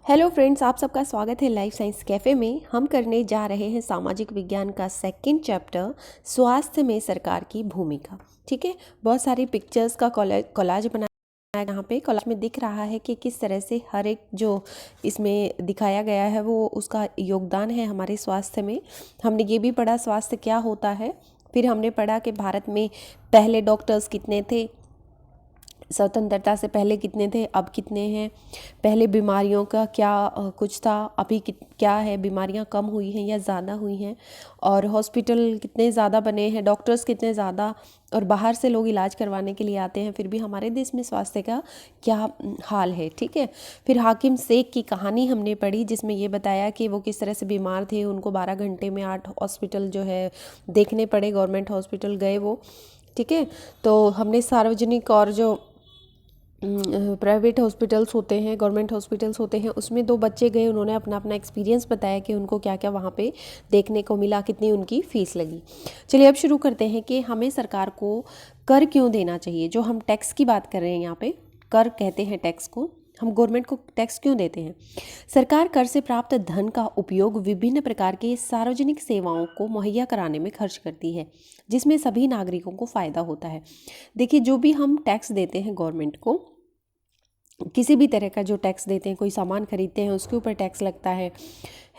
Hello friends, आप सबका स्वागत है लाइफ साइंस कैफ़े में। हम करने जा रहे हैं सामाजिक विज्ञान का सेकंड चैप्टर, स्वास्थ्य में सरकार की भूमिका। ठीक है, बहुत सारी पिक्चर्स का कोलाज बनाया है। यहाँ पे कोलाज में दिख रहा है कि किस तरह से हर एक जो इसमें दिखाया गया है वो उसका योगदान है हमारे स्वास्थ्य में। हमने ये भी पढ़ा स्वास्थ्य क्या होता है, फिर हमने पढ़ा कि भारत में पहले डॉक्टर्स कितने थे, स्वतंत्रता से पहले कितने थे, अब कितने हैं, पहले बीमारियों का क्या कुछ था, अभी क्या है, बीमारियां कम हुई हैं या ज़्यादा हुई हैं, और हॉस्पिटल कितने ज़्यादा बने हैं, डॉक्टर्स कितने ज़्यादा, और बाहर से लोग इलाज करवाने के लिए आते हैं, फिर भी हमारे देश में स्वास्थ्य का क्या हाल है। ठीक है, फिर हाकिम शेख की कहानी हमने पढ़ी जिसमें ये बताया कि वो किस तरह से बीमार थे, उनको 12 घंटे में 8 हॉस्पिटल जो है देखने पड़े, गवर्नमेंट हॉस्पिटल गए वो। ठीक है, तो हमने सार्वजनिक और जो प्राइवेट हॉस्पिटल्स होते हैं, गवर्नमेंट हॉस्पिटल्स होते हैं, उसमें 2 बच्चे गए, उन्होंने अपना अपना एक्सपीरियंस बताया कि उनको क्या क्या वहाँ पे देखने को मिला, कितनी उनकी फ़ीस लगी। चलिए अब शुरू करते हैं कि हमें सरकार को कर क्यों देना चाहिए। जो हम टैक्स की बात कर रहे हैं, यहाँ पे कर कहते हैं टैक्स को, हम गवर्नमेंट को टैक्स क्यों देते हैं। सरकार कर से प्राप्त धन का उपयोग विभिन्न प्रकार के सार्वजनिक सेवाओं को मुहैया कराने में खर्च करती है, जिसमें सभी नागरिकों को फ़ायदा होता है। देखिए, जो भी हम टैक्स देते हैं गवर्नमेंट को, किसी भी तरह का जो टैक्स देते हैं, कोई सामान खरीदते हैं उसके ऊपर टैक्स लगता है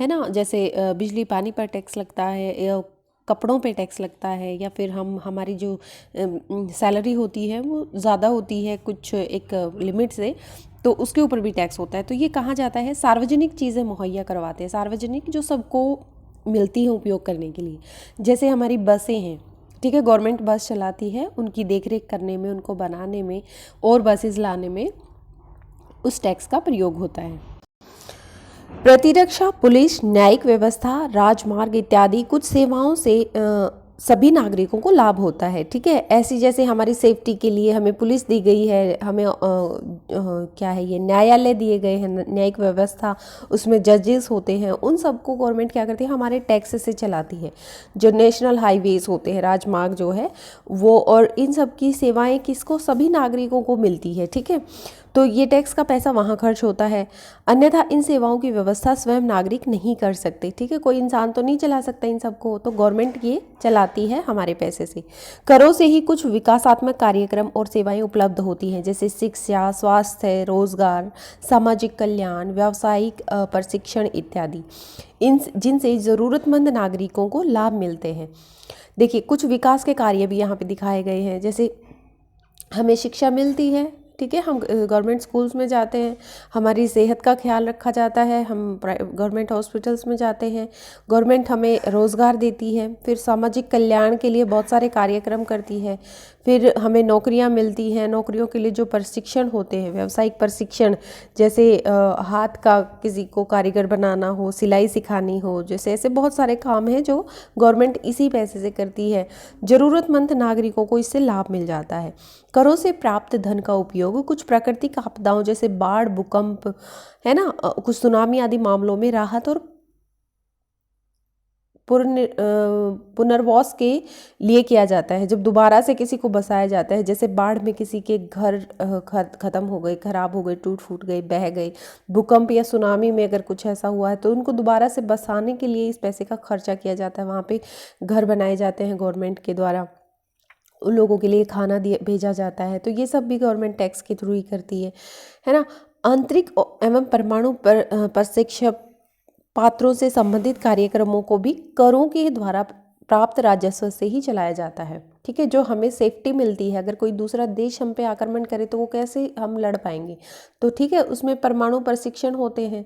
ना, जैसे बिजली पानी पर टैक्स लगता है, या कपड़ों पे टैक्स लगता है, या फिर हमारी जो सैलरी होती है वो ज़्यादा होती है कुछ एक लिमिट से, तो उसके ऊपर भी टैक्स होता है। तो ये कहाँ जाता है, सार्वजनिक चीज़ें मुहैया करवाते हैं, सार्वजनिक जो सबको मिलती हैं उपयोग करने के लिए। जैसे हमारी बसें हैं, ठीक है, गवर्नमेंट बस चलाती है, उनकी देखरेख करने में, उनको बनाने में और बसेस लाने में उस टैक्स का प्रयोग होता है। प्रतिरक्षा, पुलिस, न्यायिक व्यवस्था, राजमार्ग इत्यादि कुछ सेवाओं से सभी नागरिकों को लाभ होता है। ठीक है, ऐसी जैसे हमारी सेफ्टी के लिए हमें पुलिस दी गई है, हमें क्या है ये न्यायालय दिए गए हैं, न्यायिक व्यवस्था, उसमें जजेस होते हैं, उन सबको गवर्नमेंट क्या करती है, हमारे टैक्स से चलाती है। जो नेशनल हाईवेज होते हैं, राजमार्ग जो है वो, और इन सब की सेवाएं किसको, सभी नागरिकों को मिलती है। ठीक है, तो ये टैक्स का पैसा वहाँ खर्च होता है। अन्यथा इन सेवाओं की व्यवस्था स्वयं नागरिक नहीं कर सकते। ठीक है, कोई इंसान तो नहीं चला सकता इन सबको, तो गवर्नमेंट ये चलाती है हमारे पैसे से। करों से ही कुछ विकासात्मक कार्यक्रम और सेवाएं उपलब्ध होती हैं, जैसे शिक्षा, स्वास्थ्य, रोजगार, सामाजिक कल्याण, व्यावसायिक प्रशिक्षण इत्यादि, इन जिनसे ज़रूरतमंद नागरिकों को लाभ मिलते हैं। देखिए, कुछ विकास के कार्य भी यहाँ पे दिखाए गए हैं, जैसे हमें शिक्षा मिलती है, ठीक है, हम गवर्नमेंट स्कूल्स में जाते हैं, हमारी सेहत का ख्याल रखा जाता है, हम गवर्नमेंट हॉस्पिटल्स में जाते हैं, गवर्नमेंट हमें रोज़गार देती है, फिर सामाजिक कल्याण के लिए बहुत सारे कार्यक्रम करती है, फिर हमें नौकरियां मिलती हैं, नौकरियों के लिए जो प्रशिक्षण होते हैं, व्यावसायिक प्रशिक्षण, जैसे हाथ का किसी को कारीगर बनाना हो, सिलाई सिखानी हो, जैसे ऐसे बहुत सारे काम हैं जो गवर्नमेंट इसी पैसे से करती है। ज़रूरतमंद नागरिकों को इससे लाभ मिल जाता है। करों से प्राप्त धन का उपयोग कुछ प्राकृतिक आपदाओं जैसे बाढ़, भूकंप, है ना, कुछ सुनामी आदि मामलों में राहत और पुनर्वास के लिए किया जाता है। जब दोबारा से किसी को बसाया जाता है, जैसे बाढ़ में किसी के घर ख़त्म हो गए, ख़राब हो गए, टूट फूट गए, बह गए, भूकंप या सुनामी में अगर कुछ ऐसा हुआ है तो उनको दोबारा से बसाने के लिए इस पैसे का खर्चा किया जाता है। वहाँ पे घर बनाए जाते हैं गवर्नमेंट के द्वारा, उन लोगों के लिए खाना दिया भेजा जाता है, तो ये सब भी गवर्नमेंट टैक्स के थ्रू ही करती है ना। आंतरिक एवं परमाणु प्रशिक्षण पात्रों से संबंधित कार्यक्रमों को भी करों के द्वारा प्राप्त राजस्व से ही चलाया जाता है। ठीक है, जो हमें सेफ्टी मिलती है, अगर कोई दूसरा देश हम पे आक्रमण करे तो वो कैसे हम लड़ पाएंगे, तो ठीक है, उसमें परमाणु प्रशिक्षण होते हैं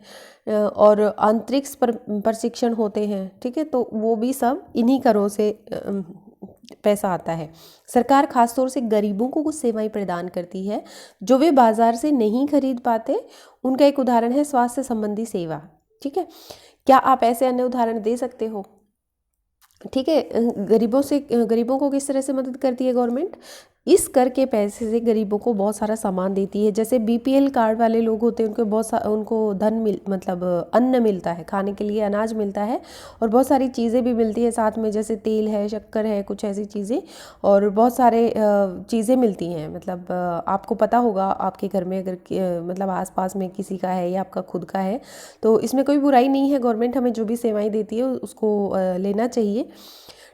और अंतरिक्ष प्रशिक्षण होते हैं। ठीक है, तो वो भी सब इन्हीं करों से पैसा आता है। सरकार खासतौर से गरीबों को कुछ सेवाएं प्रदान करती है जो वे बाजार से नहीं खरीद पाते। उनका एक उदाहरण है स्वास्थ्य संबंधी सेवा। ठीक है, क्या आप ऐसे अन्य उदाहरण दे सकते हो? ठीक है, गरीबों को किस तरह से मदद करती है गवर्नमेंट, इस कर के पैसे से गरीबों को बहुत सारा सामान देती है। जैसे बीपीएल कार्ड वाले लोग होते हैं उनको धन मतलब अन्न मिलता है, खाने के लिए अनाज मिलता है और बहुत सारी चीज़ें भी मिलती है साथ में, जैसे तेल है, शक्कर है, कुछ ऐसी चीज़ें और बहुत सारे चीज़ें मिलती हैं। मतलब आपको पता होगा आपके घर में अगर मतलब आसपास में किसी का है या आपका खुद का है तो इसमें कोई बुराई नहीं है। गवर्नमेंट हमें जो भी सेवाएं देती है उसको लेना चाहिए,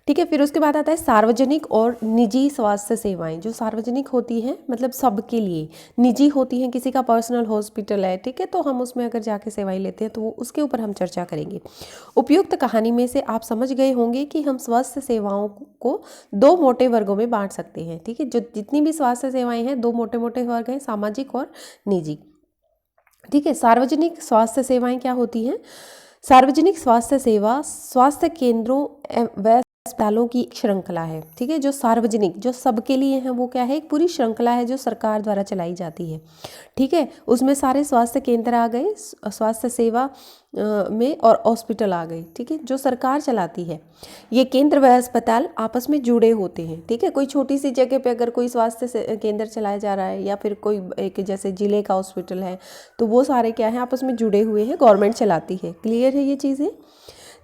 ठीक है। फिर उसके बाद आता है सार्वजनिक और निजी स्वास्थ्य सेवाएं। जो सार्वजनिक होती हैं मतलब सबके लिए, निजी होती हैं किसी का पर्सनल हॉस्पिटल है, ठीक है, तो हम उसमें अगर जाके सेवाएं लेते हैं तो वो उसके ऊपर हम चर्चा करेंगे। उपयुक्त कहानी में से आप समझ गए होंगे कि हम स्वास्थ्य सेवाओं को दो मोटे वर्गों में बांट सकते हैं, ठीक है। जो जितनी भी स्वास्थ्य सेवाएं हैं दो मोटे मोटे वर्ग हैं, सामाजिक और निजी, ठीक है। सार्वजनिक स्वास्थ्य सेवाएं क्या होती हैं? सार्वजनिक स्वास्थ्य सेवा स्वास्थ्य केंद्रों व अस्पतालों की एक श्रृंखला है, ठीक है। जो सार्वजनिक, जो सबके लिए है, वो क्या है? एक पूरी श्रृंखला है जो सरकार द्वारा चलाई जाती है, ठीक है। उसमें सारे स्वास्थ्य केंद्र आ गए, स्वास्थ्य सेवा में और हॉस्पिटल आ गई, ठीक है, जो सरकार चलाती है। ये केंद्र व अस्पताल आपस में जुड़े होते हैं, ठीक है। कोई छोटी सी जगह पे अगर कोई स्वास्थ्य केंद्र चलाया जा रहा है या फिर कोई एक जैसे जिले का हॉस्पिटल है तो वो सारे क्या है? आपस में जुड़े हुए हैं, गवर्नमेंट चलाती है। क्लियर है ये चीज़ें?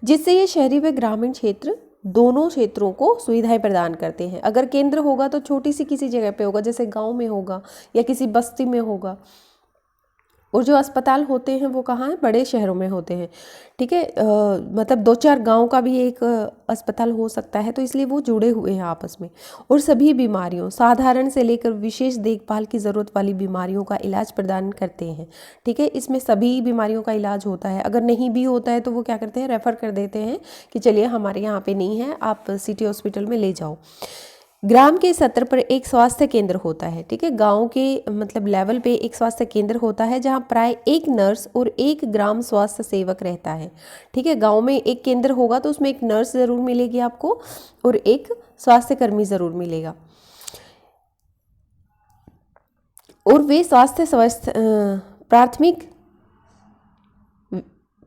जिससे ये शहरी व ग्रामीण क्षेत्र दोनों क्षेत्रों को सुविधाएं प्रदान करते हैं। अगर केंद्र होगा तो छोटी सी किसी जगह पे होगा, जैसे गांव में होगा या किसी बस्ती में होगा, और जो अस्पताल होते हैं वो कहाँ हैं? बड़े शहरों में होते हैं, ठीक है। मतलब दो चार गांव का भी एक अस्पताल हो सकता है, तो इसलिए वो जुड़े हुए हैं आपस में। और सभी बीमारियों, साधारण से लेकर विशेष देखभाल की ज़रूरत वाली बीमारियों का इलाज प्रदान करते हैं, ठीक है। इसमें सभी बीमारियों का इलाज होता है। अगर नहीं भी होता है तो वो क्या करते हैं? रेफ़र कर देते हैं कि चलिए हमारे यहाँ पे नहीं है, आप सिटी हॉस्पिटल में ले जाओ। ग्राम के स्तर पर एक स्वास्थ्य केंद्र होता है, ठीक है। गांव के मतलब लेवल पे एक स्वास्थ्य केंद्र होता है जहां प्राय एक नर्स और एक ग्राम स्वास्थ्य सेवक रहता है, ठीक है। गांव में एक केंद्र होगा तो उसमें एक नर्स ज़रूर मिलेगी आपको और एक स्वास्थ्य कर्मी ज़रूर मिलेगा। और वे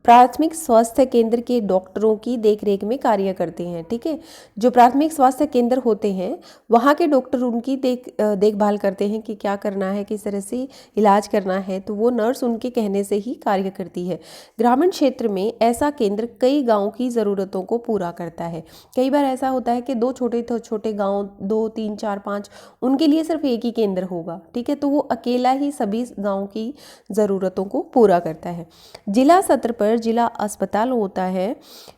प्राथमिक स्वास्थ्य केंद्र के डॉक्टरों की देखरेख में कार्य करते हैं, ठीक है। जो प्राथमिक स्वास्थ्य केंद्र होते हैं वहाँ के डॉक्टर उनकी देखभाल करते हैं कि क्या करना है, किस तरह से इलाज करना है, तो वो नर्स उनके कहने से ही कार्य करती है। ग्रामीण क्षेत्र में ऐसा केंद्र कई गाँव की ज़रूरतों को पूरा करता है। कई बार ऐसा होता है कि दो छोटे गाँव, 2 3 4 5, उनके लिए सिर्फ एक ही केंद्र होगा, ठीक है, तो वो अकेला ही सभी गाँव की ज़रूरतों को पूरा करता है। जिला स्तर पर जिला अस्पताल होता है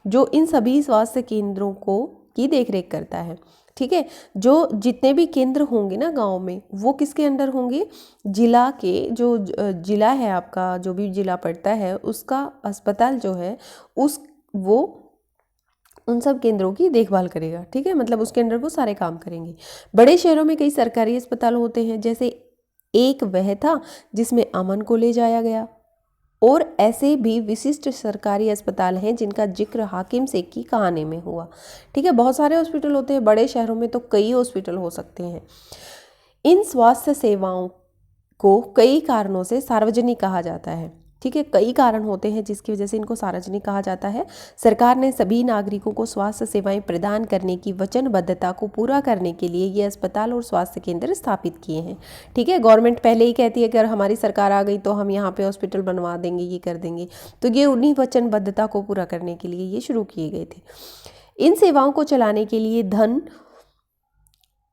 जो इन सभी स्वास्थ्य केंद्रों की देखरेख करता है, ठीक है। जो जितने भी केंद्र होंगे ना गांव में, वो किसके अंडर होंगे? जिला के, जो जिला है आपका, जो भी जिला पड़ता है उसका अस्पताल जो है वो उन सब केंद्रों की देखभाल करेगा, ठीक है। मतलब उसके अंडर वो सारे काम करेंगे। बड़े शहरों में कई सरकारी अस्पताल होते हैं, जैसे एक वह था जिसमें अमन को ले जाया गया, और ऐसे भी विशिष्ट सरकारी अस्पताल हैं जिनका जिक्र हाकिम सेक की कहानी में हुआ, ठीक है। बहुत सारे हॉस्पिटल होते हैं बड़े शहरों में, तो कई हॉस्पिटल हो सकते हैं। इन स्वास्थ्य सेवाओं को कई कारणों से सार्वजनिक कहा जाता है, ठीक है। कई कारण होते हैं जिसकी वजह से इनको सार्वजनिक कहा जाता है। सरकार ने सभी नागरिकों को स्वास्थ्य सेवाएं प्रदान करने की वचनबद्धता को पूरा करने के लिए ये अस्पताल और स्वास्थ्य केंद्र स्थापित किए हैं, ठीक है। गवर्नमेंट पहले ही कहती है कि अगर हमारी सरकार आ गई तो हम यहाँ पे हॉस्पिटल बनवा देंगे, ये कर देंगे, तो ये उन्हीं वचनबद्धता को पूरा करने के लिए ये शुरू किए गए थे। इन सेवाओं को चलाने के लिए धन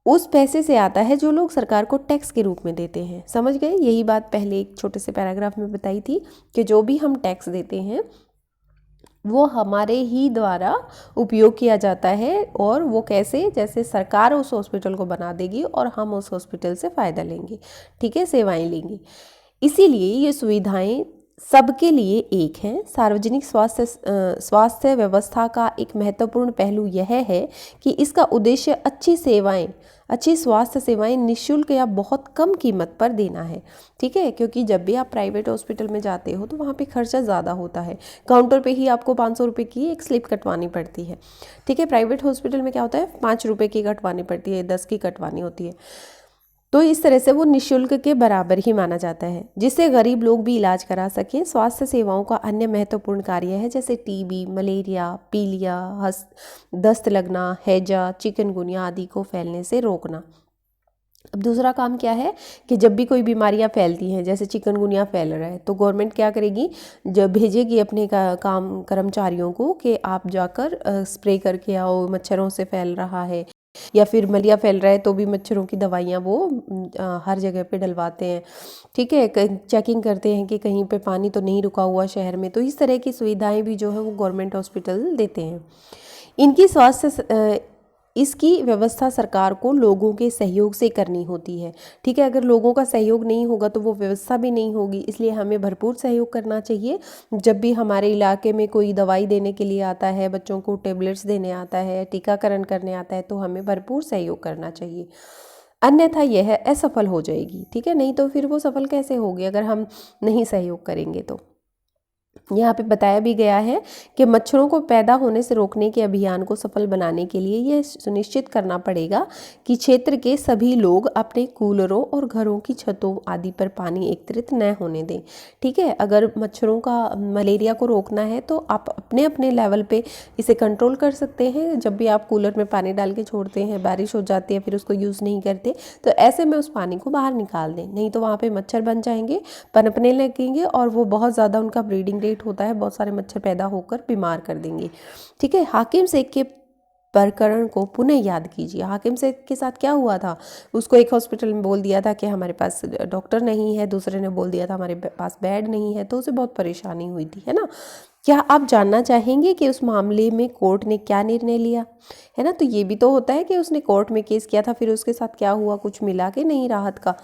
उस पैसे से आता है जो लोग सरकार को टैक्स के रूप में देते हैं। समझ गए? यही बात पहले एक छोटे से पैराग्राफ में बताई थी कि जो भी हम टैक्स देते हैं वो हमारे ही द्वारा उपयोग किया जाता है, और वो कैसे? जैसे सरकार उस हॉस्पिटल को बना देगी और हम उस हॉस्पिटल से फ़ायदा लेंगे, ठीक है, सेवाएं लेंगे। इसीलिए ये सुविधाएं सबके लिए एक हैं। सार्वजनिक स्वास्थ्य व्यवस्था का एक महत्वपूर्ण पहलू यह है कि इसका उद्देश्य अच्छी स्वास्थ्य सेवाएं निःशुल्क या बहुत कम कीमत पर देना है, ठीक है। क्योंकि जब भी आप प्राइवेट हॉस्पिटल में जाते हो तो वहाँ पे खर्चा ज़्यादा होता है। काउंटर पे ही आपको 500 रुपये की एक स्लिप कटवानी पड़ती है, ठीक है। प्राइवेट हॉस्पिटल में क्या होता है? 5 रुपये की कटवानी पड़ती है, 10 की कटवानी होती है। तो इस तरह से वो निःशुल्क के बराबर ही माना जाता है, जिससे गरीब लोग भी इलाज करा सकें। स्वास्थ्य सेवाओं का अन्य महत्वपूर्ण कार्य है जैसे टीबी, मलेरिया, पीलिया, दस्त लगना, हैजा, चिकनगुनिया आदि को फैलने से रोकना। अब दूसरा काम क्या है कि जब भी कोई बीमारियां फैलती हैं, जैसे चिकनगुनिया फैल रहा है, तो गवर्नमेंट क्या करेगी, जब भेजेगी अपने काम कर्मचारियों को कि आप जाकर स्प्रे करके आओ, मच्छरों से फैल रहा है, या फिर मलेरिया फैल रहा है तो भी मच्छरों की दवाइयाँ वो हर जगह पे डलवाते हैं। ठीक है, चेकिंग करते हैं कि कहीं पे पानी तो नहीं रुका हुआ शहर में। तो इस तरह की सुविधाएं भी जो है वो गवर्नमेंट हॉस्पिटल देते हैं। इनकी इसकी व्यवस्था सरकार को लोगों के सहयोग से करनी होती है। ठीक है, अगर लोगों का सहयोग नहीं होगा तो वो व्यवस्था भी नहीं होगी, इसलिए हमें भरपूर सहयोग करना चाहिए। जब भी हमारे इलाके में कोई दवाई देने के लिए आता है, बच्चों को टेबलेट्स देने आता है, टीकाकरण करने आता है, तो हमें भरपूर सहयोग करना चाहिए, अन्यथा यह असफल हो जाएगी। ठीक है, नहीं तो फिर वो सफल कैसे होगी अगर हम नहीं सहयोग करेंगे तो। यहाँ पे बताया भी गया है कि मच्छरों को पैदा होने से रोकने के अभियान को सफल बनाने के लिए यह सुनिश्चित करना पड़ेगा कि क्षेत्र के सभी लोग अपने कूलरों और घरों की छतों आदि पर पानी एकत्रित न होने दें। ठीक है, अगर मच्छरों का मलेरिया को रोकना है तो आप अपने अपने लेवल पे इसे कंट्रोल कर सकते हैं। जब भी आप कूलर में पानी डाल के छोड़ते हैं, बारिश हो जाती है, फिर उसको यूज़ नहीं करते, तो ऐसे में उस पानी को बाहर निकाल दें, नहीं तो वहाँ पर मच्छर बन जाएंगे, पनपने लगेंगे और वो बहुत ज़्यादा उनका ब्रीडिंग होता है, बहुत सारे मच्छर पैदा होकर बीमार कर देंगे। ठीक है, हाकिम शेख के प्रकरण को पुनः याद कीजिए। हाकिम शेख के साथ क्या हुआ था, उसको एक हॉस्पिटल में बोल दिया था कि हमारे पास डॉक्टर नहीं है, दूसरे ने बोल दिया था हमारे पास बेड नहीं है, तो उसे बहुत परेशानी हुई थी, है ना। क्या आप जानना चाहेंगे कि उस मामले में कोर्ट ने क्या निर्णय लिया, है ना। तो ये भी तो होता है कि उसने कोर्ट में केस किया था, फिर उसके साथ क्या हुआ, कुछ मिला कि नहीं राहत का।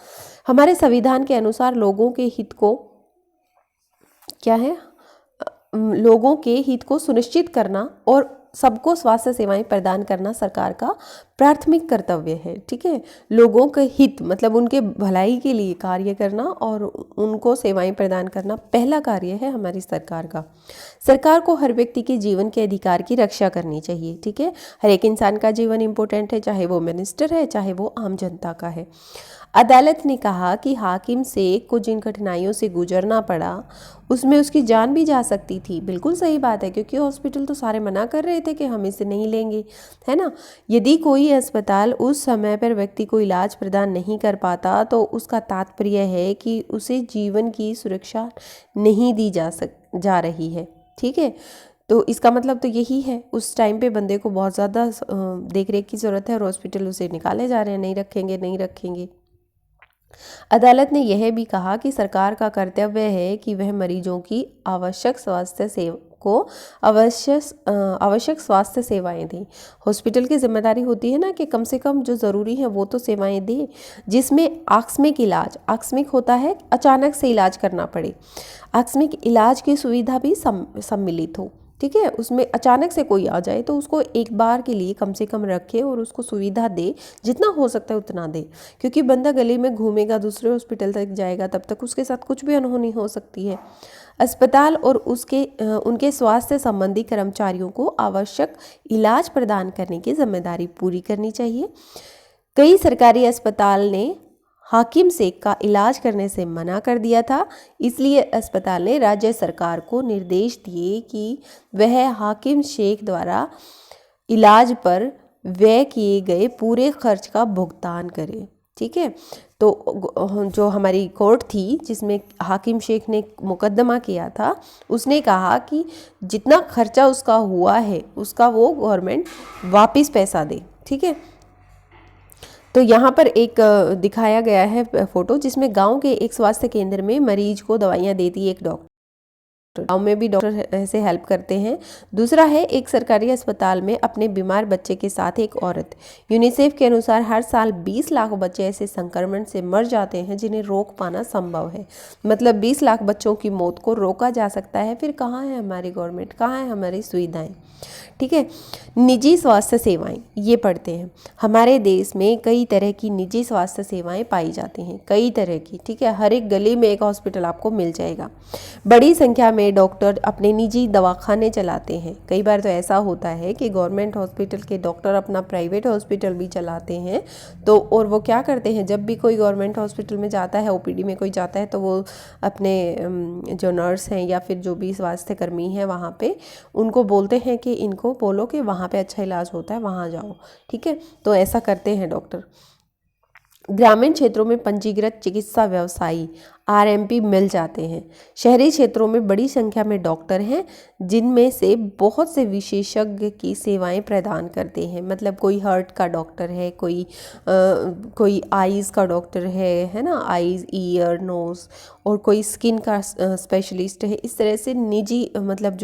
हमारे संविधान के अनुसार लोगों के हित को क्या है, लोगों के हित को सुनिश्चित करना और सबको स्वास्थ्य सेवाएं प्रदान करना सरकार का प्राथमिक कर्तव्य है। ठीक है, लोगों के हित मतलब उनके भलाई के लिए कार्य करना और उनको सेवाएं प्रदान करना पहला कार्य है हमारी सरकार का। सरकार को हर व्यक्ति के जीवन के अधिकार की रक्षा करनी चाहिए। ठीक है, हर एक इंसान का जीवन इम्पोर्टेंट है, चाहे वो मिनिस्टर है, चाहे वो आम जनता का है। अदालत ने कहा कि हाकिम शेख को जिन कठिनाइयों से गुजरना पड़ा उसमें उसकी जान भी जा सकती थी। बिल्कुल सही बात है, क्योंकि हॉस्पिटल तो सारे मना कर रहे थे कि हम इसे नहीं लेंगे, है ना। यदि कोई अस्पताल उस समय पर व्यक्ति को इलाज प्रदान नहीं कर पाता तो उसका तात्पर्य है कि उसे जीवन की सुरक्षा नहीं दी जा रही है। ठीक है, तो इसका मतलब तो यही है, उस टाइम पे बंदे को बहुत ज़्यादा देख रेख की ज़रूरत है और हॉस्पिटल उसे निकाले जा रहे हैं, नहीं रखेंगे नहीं रखेंगे। अदालत ने यह भी कहा कि सरकार का कर्तव्य है कि वह मरीजों की आवश्यक स्वास्थ्य सेवाएं दें। हॉस्पिटल की जिम्मेदारी होती है ना कि कम से कम जो ज़रूरी है वो तो सेवाएं दें, जिसमें आकस्मिक इलाज, आकस्मिक होता है अचानक से इलाज करना पड़े, आकस्मिक इलाज की सुविधा भी सम्मिलित हो। ठीक है, उसमें अचानक से कोई आ जाए तो उसको एक बार के लिए कम से कम रखे और उसको सुविधा दे, जितना हो सकता है उतना दे, क्योंकि बंदा गली में घूमेगा, दूसरे हॉस्पिटल तक जाएगा, तब तक उसके साथ कुछ भी अनहोनी हो सकती है। अस्पताल और उनके स्वास्थ्य संबंधी कर्मचारियों को आवश्यक इलाज प्रदान करने की जिम्मेदारी पूरी करनी चाहिए। कई सरकारी अस्पताल ने हाकिम शेख का इलाज करने से मना कर दिया था, इसलिए अस्पताल ने राज्य सरकार को निर्देश दिए कि वह हाकिम शेख द्वारा इलाज पर व्यय किए गए पूरे खर्च का भुगतान करे। ठीक है, तो जो हमारी कोर्ट थी जिसमें हाकिम शेख ने मुकदमा किया था, उसने कहा कि जितना खर्चा उसका हुआ है उसका वो गवर्नमेंट वापस पैसा दे। ठीक है, तो यहाँ पर एक दिखाया गया है फोटो, जिसमें गांव के एक स्वास्थ्य केंद्र में मरीज को दवाइयाँ देती है एक डॉक्टर, गाँव में भी डॉक्टर ऐसे हेल्प करते हैं। दूसरा है एक सरकारी अस्पताल में अपने बीमार बच्चे के साथ एक औरत। यूनिसेफ के अनुसार हर साल 20 लाख बच्चे ऐसे संक्रमण से मर जाते हैं जिन्हें रोक पाना संभव है। मतलब 20 लाख बच्चों की मौत को रोका जा सकता है। फिर कहाँ है हमारी गवर्नमेंट, कहाँ है हमारी सुविधाएं। ठीक है, निजी स्वास्थ्य सेवाएं, ये पढ़ते हैं। हमारे देश में कई तरह की निजी स्वास्थ्य सेवाएं पाई जाती हैं, कई तरह की। ठीक है, हर एक गली में एक हॉस्पिटल आपको मिल जाएगा। बड़ी संख्या में डॉक्टर अपने निजी दवाखाने चलाते हैं। कई बार तो ऐसा होता है कि गवर्नमेंट हॉस्पिटल के डॉक्टर अपना प्राइवेट हॉस्पिटल भी चलाते हैं। तो और वो क्या करते हैं, जब भी कोई गवर्नमेंट हॉस्पिटल में जाता है, ओपीडी में कोई जाता है, तो वो अपने जो नर्स हैं या फिर जो भी स्वास्थ्य कर्मी हैं वहाँ पे उनको बोलते हैं कि इनको बोलो कि वहाँ पे अच्छा इलाज होता है, वहाँ जाओ। ठीक है, तो ऐसा करते हैं डॉक्टर। ग्रामीण क्षेत्रों में पंजीकृत चिकित्सा व्यवसायी आरएमपी मिल जाते हैं। शहरी क्षेत्रों में बड़ी संख्या में डॉक्टर हैं, जिनमें से बहुत से विशेषज्ञ की सेवाएं प्रदान करते हैं। मतलब कोई हार्ट का डॉक्टर है, कोई आईज़ का डॉक्टर है ना, आईज़, ईयर, नोज़, और कोई स्किन का स्पेशलिस्ट है। इस तरह से निजी मतलब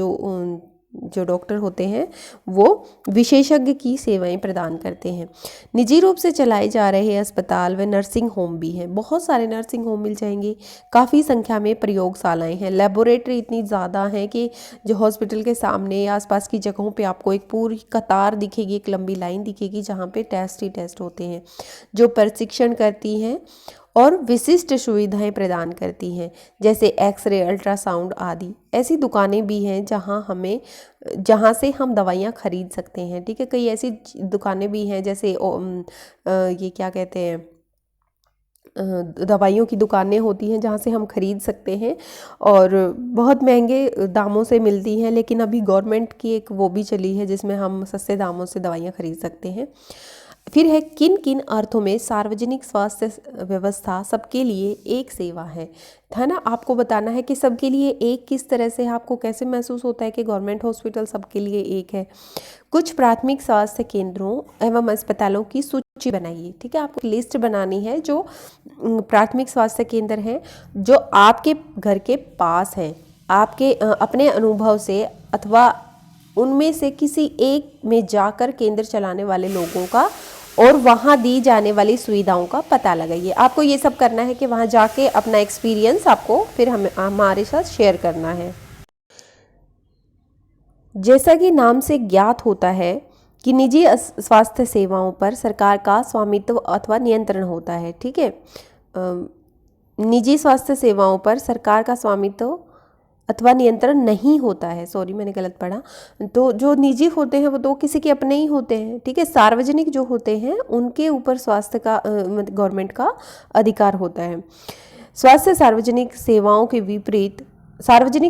जो डॉक्टर होते हैं वो विशेषज्ञ की सेवाएं प्रदान करते हैं। निजी रूप से चलाए जा रहे अस्पताल व नर्सिंग होम भी हैं। बहुत सारे नर्सिंग होम मिल जाएंगे। काफ़ी संख्या में प्रयोगशालाएं हैं। लेबोरेटरी इतनी ज़्यादा है कि जो हॉस्पिटल के सामने या आसपास की जगहों पे आपको एक पूरी कतार दिखेगी, एक लंबी लाइन दिखेगी, जहाँ पे टेस्ट ही टेस्ट होते हैं, जो प्रशिक्षण करती हैं और विशिष्ट सुविधाएं प्रदान करती हैं, जैसे एक्सरे, अल्ट्रासाउंड आदि। ऐसी दुकानें भी हैं जहाँ से हम दवाइयाँ खरीद सकते हैं। ठीक है, कई ऐसी दुकानें भी हैं जैसे ये क्या कहते हैं, दवाइयों की दुकानें होती हैं जहाँ से हम खरीद सकते हैं और बहुत महंगे दामों से मिलती हैं। लेकिन अभी गवर्नमेंट की एक वो भी चली है जिसमें हम सस्ते दामों से दवाइयाँ खरीद सकते हैं। फिर है किन किन अर्थों में सार्वजनिक स्वास्थ्य व्यवस्था सबके लिए एक सेवा है ना। आपको बताना है कि सबके लिए एक किस तरह से, आपको कैसे महसूस होता है कि गवर्नमेंट हॉस्पिटल सबके लिए एक है। कुछ प्राथमिक स्वास्थ्य केंद्रों एवं अस्पतालों की सूची बनाइए। ठीक है, आपको लिस्ट बनानी है जो प्राथमिक स्वास्थ्य केंद्र हैं जो आपके घर के पास हैं। आपके अपने अनुभव से अथवा उनमें से किसी एक में जाकर केंद्र चलाने वाले लोगों का और वहाँ दी जाने वाली सुविधाओं का पता लगाइए। आपको ये सब करना है कि वहाँ जाके अपना एक्सपीरियंस आपको फिर हमारे साथ शेयर करना है। जैसा कि नाम से ज्ञात होता है कि निजी स्वास्थ्य सेवाओं पर सरकार का स्वामित्व अथवा नियंत्रण होता है। ठीक है, निजी स्वास्थ्य सेवाओं पर सरकार का स्वामित्व अथवा नियंत्रण नहीं होता है। सॉरी, मैंने गलत पढ़ा। तो जो निजी होते हैं वो तो किसी के अपने ही होते हैं। ठीक है, सार्वजनिक जो होते हैं उनके ऊपर स्वास्थ्य का गवर्नमेंट का अधिकार होता है। सार्वजनिक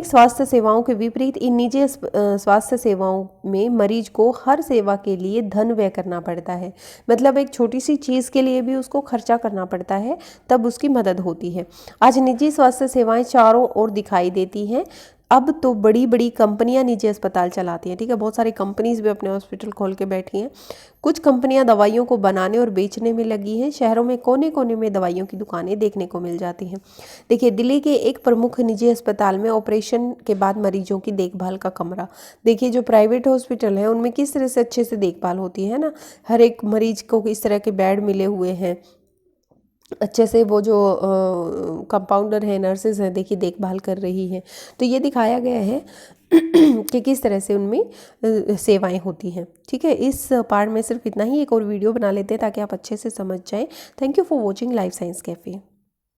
स्वास्थ्य सेवाओं के विपरीत इन निजी स्वास्थ्य सेवाओं में मरीज को हर सेवा के लिए धन व्यय करना पड़ता है। मतलब एक छोटी सी चीज़ के लिए भी उसको खर्चा करना पड़ता है, तब उसकी मदद होती है। आज निजी स्वास्थ्य सेवाएं चारों ओर दिखाई देती हैं। अब तो बड़ी बड़ी कंपनियां निजी अस्पताल चलाती हैं। ठीक है, बहुत सारी कंपनीज भी अपने हॉस्पिटल खोल के बैठी हैं। कुछ कंपनियां दवाइयों को बनाने और बेचने में लगी हैं। शहरों में कोने कोने में दवाइयों की दुकानें देखने को मिल जाती हैं। देखिए, दिल्ली के एक प्रमुख निजी अस्पताल में ऑपरेशन के बाद मरीजों की देखभाल का कमरा। देखिए, जो प्राइवेट हॉस्पिटल है उनमें किस तरह से अच्छे से देखभाल होती है ना। हर एक मरीज को इस तरह के बेड मिले हुए हैं, अच्छे से वो जो कंपाउंडर हैं, नर्सेज हैं, देखिए देखभाल कर रही हैं। तो ये दिखाया गया है कि किस तरह से उनमें सेवाएं होती हैं। ठीक है, इस पार्ट में सिर्फ इतना ही। एक और वीडियो बना लेते हैं ताकि आप अच्छे से समझ जाएं। Thank you for watching life science cafe.